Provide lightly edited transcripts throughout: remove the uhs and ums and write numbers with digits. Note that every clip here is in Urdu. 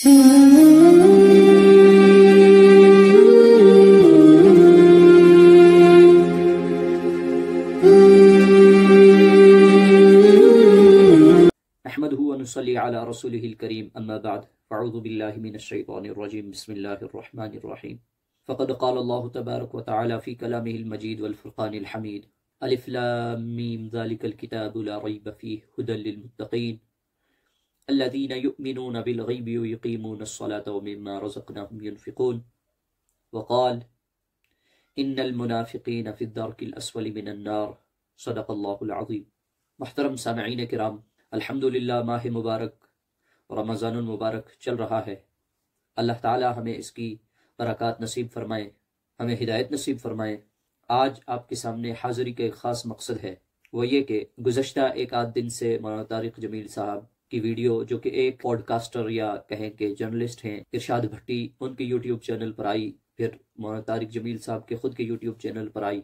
احمدہ ونصلی علی رسولہ الکریم اما بعد فاعوذ باللہ من الشیطان الرجیم بسم اللہ الرحمن الرحیم فقد قال اللہ تبارک وتعالی فی کلامہ المجید والفرقان الحمید الف لام میم ذلک الکتاب لا ریب فیہ ھدی للمتقین الذین یؤمنون بالغیب ویقیمون الصلاة ومما رزقناہم ینفقون وقال ان المنافقین فی الدرک الاسفل من النار صدق اللہ العظیم۔ محترم سامعین کرام، الحمدللہ ماہ مبارک رمضان المبارک چل رہا ہے۔ اللہ تعالی ہمیں اس کی برکات نصیب فرمائے، ہمیں ہدایت نصیب فرمائے۔ آج آپ کے سامنے حاضری کا ایک خاص مقصد ہے، وہ یہ کہ گزشتہ ایک آدھ دن سے مولانا طارق جمیل صاحب کی ویڈیو، جو کہ ایک پوڈ کاسٹر یا کہیں کہ جرنلسٹ ہیں ارشاد بھٹی، ان کے یوٹیوب چینل پر آئی، پھر مولانا طارق جمیل صاحب کے خود کے یوٹیوب چینل پر آئی۔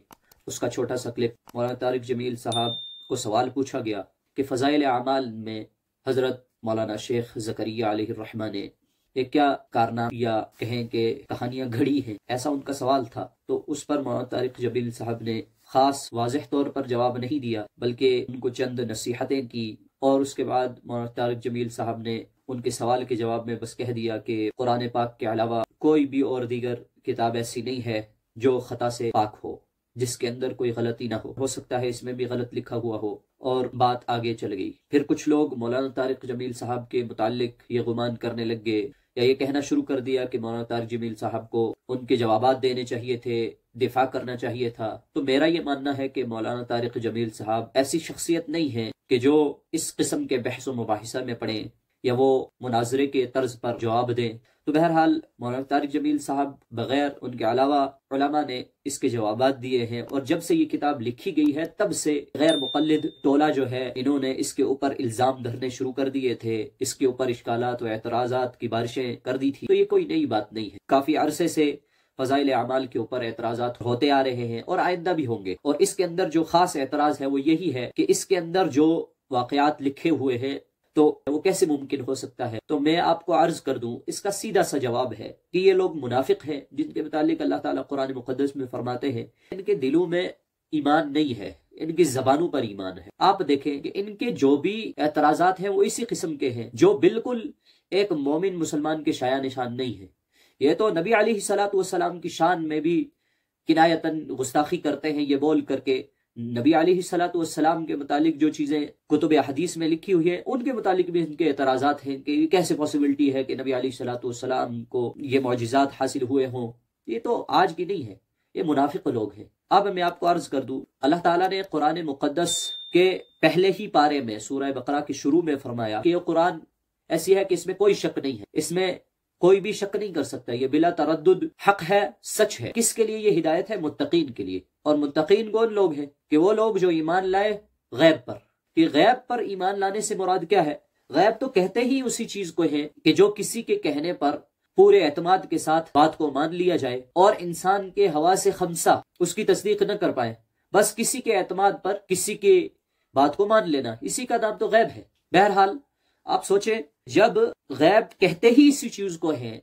اس کا چھوٹا سا کلپ، مولانا طارق جمیل صاحب کو سوال پوچھا گیا کہ فضائل اعمال میں حضرت مولانا شیخ زکریا علیہ الرحمہ نے ایک کیا کارنامہ یا کہیں کہ کہانیاں گھڑی ہیں، ایسا ان کا سوال تھا۔ تو اس پر مولانا طارق جمیل صاحب نے خاص واضح طور پر جواب نہیں دیا، بلکہ ان کو چند نصیحتیں کی، اور اس کے بعد مولانا طارق جمیل صاحب نے ان کے سوال کے جواب میں بس کہہ دیا کہ قرآن پاک کے علاوہ کوئی بھی اور دیگر کتاب ایسی نہیں ہے جو خطا سے پاک ہو، جس کے اندر کوئی غلطی نہ ہو سکتا ہے اس میں بھی غلط لکھا ہوا ہو، اور بات آگے چل گئی۔ پھر کچھ لوگ مولانا طارق جمیل صاحب کے متعلق یہ گمان کرنے لگ گئے یا یہ کہنا شروع کر دیا کہ مولانا طارق جمیل صاحب کو ان کے جوابات دینے چاہیے تھے، دفاع کرنا چاہیے تھا۔ تو میرا یہ ماننا ہے کہ مولانا طارق جمیل صاحب ایسی شخصیت نہیں ہے کہ جو اس قسم کے بحث و مباحثہ میں پڑیں یا وہ مناظرے کے طرز پر جواب دیں۔ تو بہرحال مولانا طارق جمیل صاحب بغیر ان کے علاوہ علماء نے اس کے جوابات دیے ہیں، اور جب سے یہ کتاب لکھی گئی ہے تب سے غیر مقلد ٹولہ جو ہے، انہوں نے اس کے اوپر الزام دھرنے شروع کر دیے تھے، اس کے اوپر اشکالات و اعتراضات کی بارشیں کر دی تھی۔ تو یہ کوئی نئی بات نہیں ہے، کافی عرصے سے فضائل اعمال کے اوپر اعتراضات ہوتے آ رہے ہیں اور آئندہ بھی ہوں گے، اور اس کے اندر جو خاص اعتراض ہے وہ یہی ہے کہ اس کے اندر جو واقعات لکھے ہوئے ہیں تو وہ کیسے ممکن ہو سکتا ہے۔ تو میں آپ کو عرض کر دوں، اس کا سیدھا سا جواب ہے کہ یہ لوگ منافق ہیں، جن کے متعلق اللہ تعالیٰ قرآن مقدس میں فرماتے ہیں ان کے دلوں میں ایمان نہیں ہے، ان کی زبانوں پر ایمان ہے۔ آپ دیکھیں کہ ان کے جو بھی اعتراضات ہیں وہ اسی قسم کے ہیں جو بالکل ایک مومن مسلمان کے شایع نشان نہیں ہے۔ یہ تو نبی علیہ الصلوۃ والسلام کی شان میں بھی کنایتاً گستاخی کرتے ہیں، یہ بول کر کے نبی علیہ الصلوۃ والسلام کے متعلق جو چیزیں کتب حدیث میں لکھی ہوئی ہیں ان کے متعلق بھی ان کے اعتراضات ہیں کہ کیسے پاسبلٹی ہے کہ نبی علیہ الصلوۃ والسلام کو یہ معجزات حاصل ہوئے ہوں۔ یہ تو آج کی نہیں ہے، یہ منافق لوگ ہیں۔ اب میں آپ کو عرض کر دوں، اللہ تعالیٰ نے قرآن مقدس کے پہلے ہی پارے میں سورہ بقرہ کے شروع میں فرمایا کہ یہ قرآن ایسی ہے کہ اس میں کوئی شک نہیں ہے، اس میں کوئی بھی شک نہیں کر سکتا، یہ بلا تردد حق ہے، سچ ہے۔ کس کے لیے یہ ہدایت ہے؟ متقین کے لیے۔ اور متقین کون لوگ ہیں؟ کہ وہ لوگ جو ایمان لائے غیب پر۔ کہ غیب پر ایمان لانے سے مراد کیا ہے؟ غیب تو کہتے ہی اسی چیز کو ہے کہ جو کسی کے کہنے پر پورے اعتماد کے ساتھ بات کو مان لیا جائے اور انسان کے حواس خمسہ اس کی تصدیق نہ کر پائے، بس کسی کے اعتماد پر کسی کی بات کو مان لینا، اسی کا نام تو غیب ہے۔ بہرحال آپ سوچیں، جب غیب کہتے ہی اسی چیز کو ہے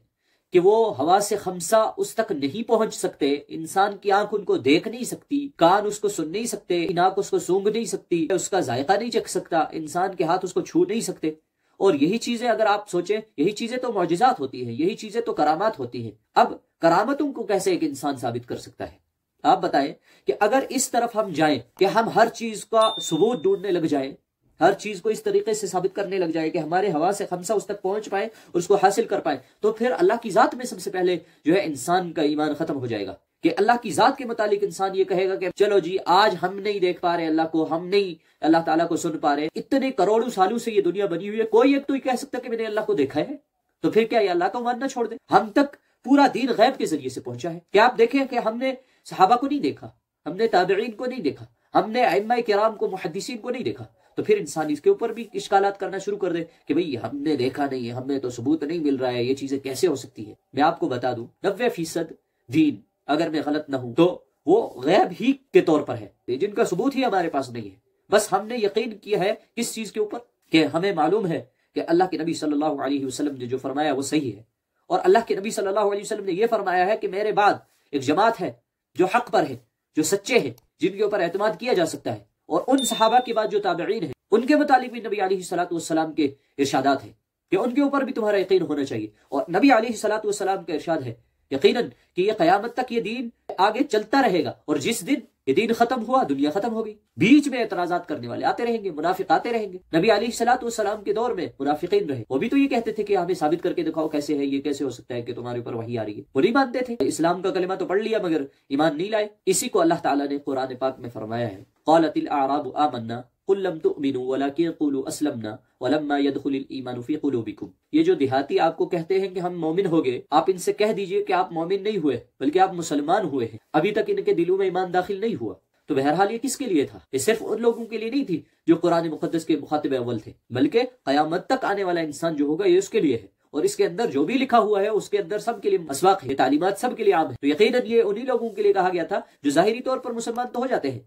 کہ وہ حواس خمسہ اس تک نہیں پہنچ سکتے، انسان کی آنکھ ان کو دیکھ نہیں سکتی، کان اس کو سن نہیں سکتے، ناک اس کو سونگھ نہیں سکتی، اس کا ذائقہ نہیں چکھ سکتا، انسان کے ہاتھ اس کو چھو نہیں سکتے، اور یہی چیزیں اگر آپ سوچیں، یہی چیزیں تو معجزات ہوتی ہیں، یہی چیزیں تو کرامات ہوتی ہیں۔ اب کرامتوں کو کیسے ایک انسان ثابت کر سکتا ہے؟ آپ بتائیں کہ اگر اس طرف ہم جائیں کہ ہم ہر چیز کا ثبوت ڈھونڈنے لگ جائیں، ہر چیز کو اس طریقے سے ثابت کرنے لگ جائے کہ ہمارے حواس خمسہ اس تک پہنچ پائے اور اس کو حاصل کر پائے، تو پھر اللہ کی ذات میں سب سے پہلے جو ہے انسان کا ایمان ختم ہو جائے گا۔ کہ اللہ کی ذات کے متعلق انسان یہ کہے گا کہ چلو جی آج ہم نہیں دیکھ پا رہے اللہ کو، ہم نہیں اللہ تعالیٰ کو سن پا رہے، اتنے کروڑوں سالوں سے یہ دنیا بنی ہوئی ہے، کوئی ایک تو یہ کہہ سکتا کہ میں نے اللہ کو دیکھا ہے، تو پھر کیا یہ اللہ کو ماننا چھوڑ دے؟ ہم تک پورا دین غیب کے ذریعے سے پہنچا ہے۔ کیا آپ دیکھیں کہ ہم نے صحابہ کو نہیں دیکھا، ہم نے تابعین کو نہیں دیکھا، ہم نے ائمہ کرام کو، محدثین کو نہیں دیکھا، تو پھر انسان اس کے اوپر بھی اشکالات کرنا شروع کر دے کہ بھئی ہم نے دیکھا نہیں ہے، ہمیں تو ثبوت نہیں مل رہا ہے، یہ چیزیں کیسے ہو سکتی ہیں؟ میں آپ کو بتا دوں 90% دین اگر میں غلط نہ ہوں تو وہ غیب ہی کے طور پر ہے، جن کا ثبوت ہی ہمارے پاس نہیں ہے۔ بس ہم نے یقین کیا ہے کس چیز کے اوپر؟ کہ ہمیں معلوم ہے کہ اللہ کے نبی صلی اللہ علیہ وسلم نے جو فرمایا وہ صحیح ہے، اور اللہ کے نبی صلی اللہ علیہ وسلم نے یہ فرمایا ہے کہ میرے بعد ایک جماعت ہے جو حق پر ہے، جو سچے ہیں، جن کے اوپر اعتماد کیا جا سکتا ہے، اور ان صحابہ کے بعد جو تابعین ہیں ان کے متعلق بھی نبی علیہ الصلوۃ والسلام کے ارشادات ہیں کہ ان کے اوپر بھی تمہارا یقین ہونا چاہیے۔ اور نبی علیہ الصلوۃ والسلام کا ارشاد ہے یقیناً کہ یہ قیامت تک یہ دین آگے چلتا رہے گا، اور جس دن یہ دین ختم ہوا دنیا ختم ہو گئی۔ بیچ میں اعتراضات کرنے والے آتے رہیں گے، منافق آتے رہیں گے۔ نبی علیہ الصلوۃ والسلام کے دور میں منافقین رہے، وہ بھی تو یہ کہتے تھے کہ ہمیں ثابت کر کے دکھاؤ کیسے ہے، یہ کیسے ہو سکتا ہے کہ تمہارے اوپر وحی آ رہی ہے۔ وہ نہیں مانتے تھے، اسلام کا کلمہ تو پڑھ لیا مگر ایمان نہیں لائے۔ اسی کو اللہ تعالیٰ نے قرآن پاک میں فرمایا ہے قالت الاعراب آمنا قل لم تؤمنوا ولكن قولوا اسلمنا ولما يدخل الايمان في قلوبكم۔ یہ جو دیہاتی آپ کو کہتے ہیں کہ ہم مومن ہو گئے، آپ ان سے کہہ دیجئے کہ آپ مومن نہیں ہوئے بلکہ آپ مسلمان ہوئے ہیں، ابھی تک ان کے دلوں میں ایمان داخل نہیں ہوا۔ تو بہرحال یہ کس کے لیے تھا؟ یہ صرف ان لوگوں کے لیے نہیں تھی جو قرآن مقدس کے مخاطب اول تھے، بلکہ قیامت تک آنے والا انسان جو ہوگا یہ اس کے لیے ہے، اور اس کے اندر جو بھی لکھا ہوا ہے اس کے اندر سب کے لیے مسواق ہے، تعلیمات سب کے لیے عام ہے۔ تو یقیناً یہ انہی لوگوں کے لیے کہا گیا تھا جو ظاہری طور پر مسلمان تو ہو جاتے ہیں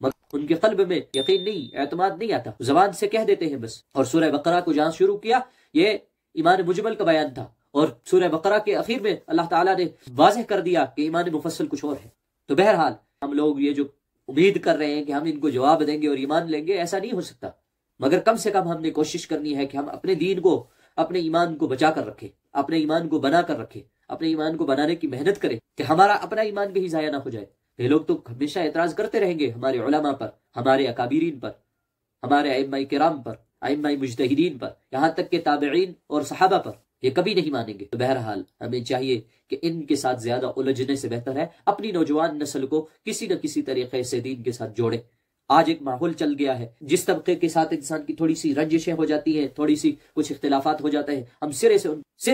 مگر ان کے قلب میں یقین نہیں، اعتماد نہیں آتا، زبان سے کہہ دیتے ہیں بس۔ اور سورہ بقرہ کو جہاں شروع کیا یہ ایمان مجمل کا بیان تھا، اور سورہ بقرہ کے اخیر میں اللہ تعالیٰ نے واضح کر دیا کہ ایمان مفصل کچھ اور ہے۔ تو بہرحال ہم لوگ یہ جو امید کر رہے ہیں کہ ہم ان کو جواب دیں گے اور ایمان لیں گے، ایسا نہیں ہو سکتا، مگر کم سے کم ہم نے کوشش کرنی ہے کہ ہم اپنے دین کو، اپنے ایمان کو بچا کر رکھیں، اپنے ایمان کو بنا کر رکھیں، اپنے ایمان کو بنانے کی محنت کریں کہ ہمارا اپنا ایمان کہیں ضائع نہ ہو جائے۔ یہ لوگ تو ہمیشہ اعتراض کرتے رہیں گے ہمارے علماء پر، ہمارے اکابرین پر، ہمارے ائمہ کرام پر، ائمہ مجتہدین پر، یہاں تک کہ تابعین اور صحابہ پر، یہ کبھی نہیں مانیں گے۔ تو بہرحال ہمیں چاہیے کہ ان کے ساتھ زیادہ الجھنے سے بہتر ہے اپنی نوجوان نسل کو کسی نہ کسی طریقے سے دین کے ساتھ جوڑیں۔ آج ایک ماحول چل گیا ہے جس طبقے کے ساتھ انسان کی تھوڑی سی رنجشیں ہو جاتی ہیں، تھوڑی سی کچھ اختلافات ہو جاتے ہیں، ہم سرے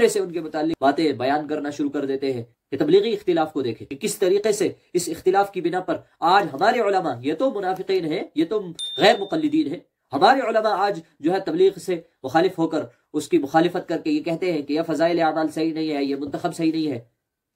سے ان کے متعلق باتیں بیان کرنا شروع کر دیتے ہیں۔ کہ تبلیغی اختلاف کو دیکھیں کہ کس طریقے سے اس اختلاف کی بنا پر آج ہمارے علماء، یہ تو منافقین ہیں، یہ تو غیر مقلدین ہیں، ہمارے علماء آج جو ہے تبلیغ سے مخالف ہو کر، اس کی مخالفت کر کے یہ کہتے ہیں کہ یہ فضائل اعمال صحیح نہیں ہے، یہ منتخب صحیح نہیں ہے۔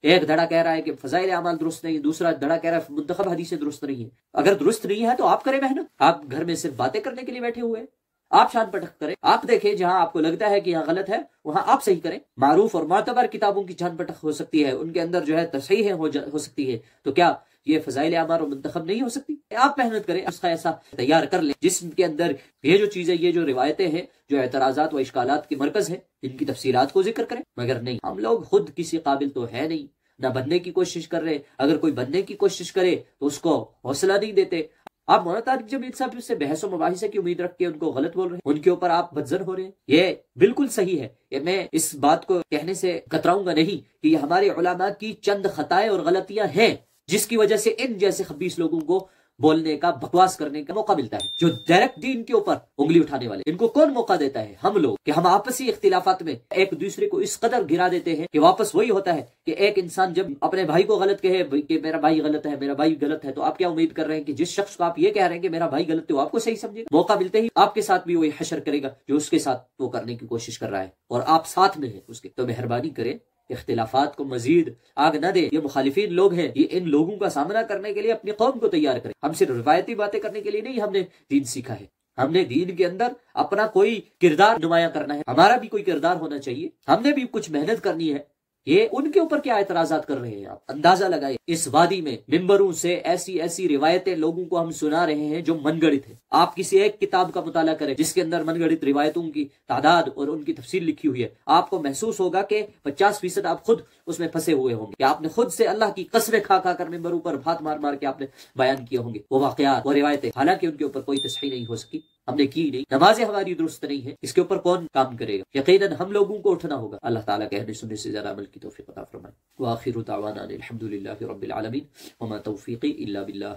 ایک دھڑا کہہ رہا ہے کہ فضائل اعمال درست نہیں، دوسرا دھڑا کہہ رہا ہے منتخب حدیثیں درست نہیں ہیں۔ اگر درست نہیں ہے تو آپ کریں محنت، آپ گھر میں صرف باتیں کرنے کے لیے بیٹھے ہوئے ہیں، آپ شان پٹک کریں، آپ دیکھیں جہاں آپ کو لگتا ہے کہ یہاں غلط ہے وہاں آپ صحیح کریں۔ معروف اور معتبر کتابوں کی شان پٹک ہو سکتی ہے، ان کے اندر جو ہے تصحیحیں ہو سکتی ہے، تو کیا یہ فضائل اعمال اور منتخب نہیں ہو سکتی؟ آپ محنت کریں، اس کا ایسا تیار کر لیں جس کے اندر یہ جو چیزیں، یہ جو روایتیں ہیں، جو اعتراضات و اشکالات کے مرکز ہیں، ان کی تفصیلات کو ذکر کریں۔ مگر نہیں، ہم لوگ خود کسی قابل تو ہے نہیں، نہ بننے کی کوشش کر رہے، اگر کوئی بننے کی کوشش کرے تو اس کو حوصلہ نہیں دیتے۔ آپ مولانا طارق جمیل صاحب سے بحث و مباحثے کی امید رکھ کے ان کو غلط بول رہے ہیں، ان کے اوپر آپ بدزن ہو رہے ہیں، یہ بالکل صحیح ہے۔ یہ میں اس بات کو کہنے سے کتراؤں گا نہیں کہ یہ ہمارے علماء کی چند خطائیں اور غلطیاں ہیں جس کی وجہ سے ان جیسے خبیث لوگوں کو بولنے کا، بکواس کرنے کا موقع ملتا ہے، جو ڈائریکٹ دین کے اوپر انگلی اٹھانے والے۔ ان کو کون موقع دیتا ہے؟ ہم لوگ، کہ ہم آپسی اختلافات میں ایک دوسرے کو اس قدر گرا دیتے ہیں کہ واپس وہی ہوتا ہے کہ ایک انسان جب اپنے بھائی کو غلط کہے کہ میرا بھائی غلط ہے، میرا بھائی غلط ہے، تو آپ کیا امید کر رہے ہیں کہ جس شخص کو آپ یہ کہہ رہے ہیں کہ میرا بھائی غلط ہے وہ آپ کو صحیح سمجھے گا؟ موقع ملتے ہی آپ کے ساتھ بھی وہی حشر کرے گا جو اس کے ساتھ وہ کرنے کی کوشش کر رہا ہے، اور آپ ساتھ میں ہیں اس کے۔ تو مہربانی کریں، اختلافات کو مزید آگ نہ دے۔ یہ مخالفین لوگ ہیں، یہ ان لوگوں کا سامنا کرنے کے لیے اپنی قوم کو تیار کریں۔ ہم صرف روایتی باتیں کرنے کے لیے نہیں ہم نے دین سیکھا ہے، ہم نے دین کے اندر اپنا کوئی کردار نمایاں کرنا ہے، ہمارا بھی کوئی کردار ہونا چاہیے، ہم نے بھی کچھ محنت کرنی ہے۔ یہ ان کے اوپر کیا اعتراضات کر رہے ہیں؟ آپ اندازہ لگائیں، اس وادی میں ممبروں سے ایسی روایتیں لوگوں کو ہم سنا رہے ہیں جو من گڑت ہے۔ آپ کسی ایک کتاب کا مطالعہ کریں جس کے اندر من گڑت روایتوں کی تعداد اور ان کی تفصیل لکھی ہوئی ہے، آپ کو محسوس ہوگا کہ 50% آپ خود اس میں پھنسے ہوئے ہوں گے، کہ آپ نے خود سے اللہ کی قسمیں کھا کر ممبروں پر بھات مار کے آپ نے بیان کیے ہوں گے وہ واقعات، وہ روایتیں، حالانکہ ان کے اوپر کوئی تصحیح نہیں ہو سکی، ہم نے کی نہیں۔ نمازیں ہماری درست نہیں ہے، اس کے اوپر کون کام کرے گا؟ یقیناً ہم لوگوں کو اٹھنا ہوگا۔ اللہ تعالیٰ کہنے سننے سے زیادہ عمل کی توفیق عطا فرمائے۔ وآخر دعوانا الحمد للہ رب العالمین، وما توفیقی الا باللہ۔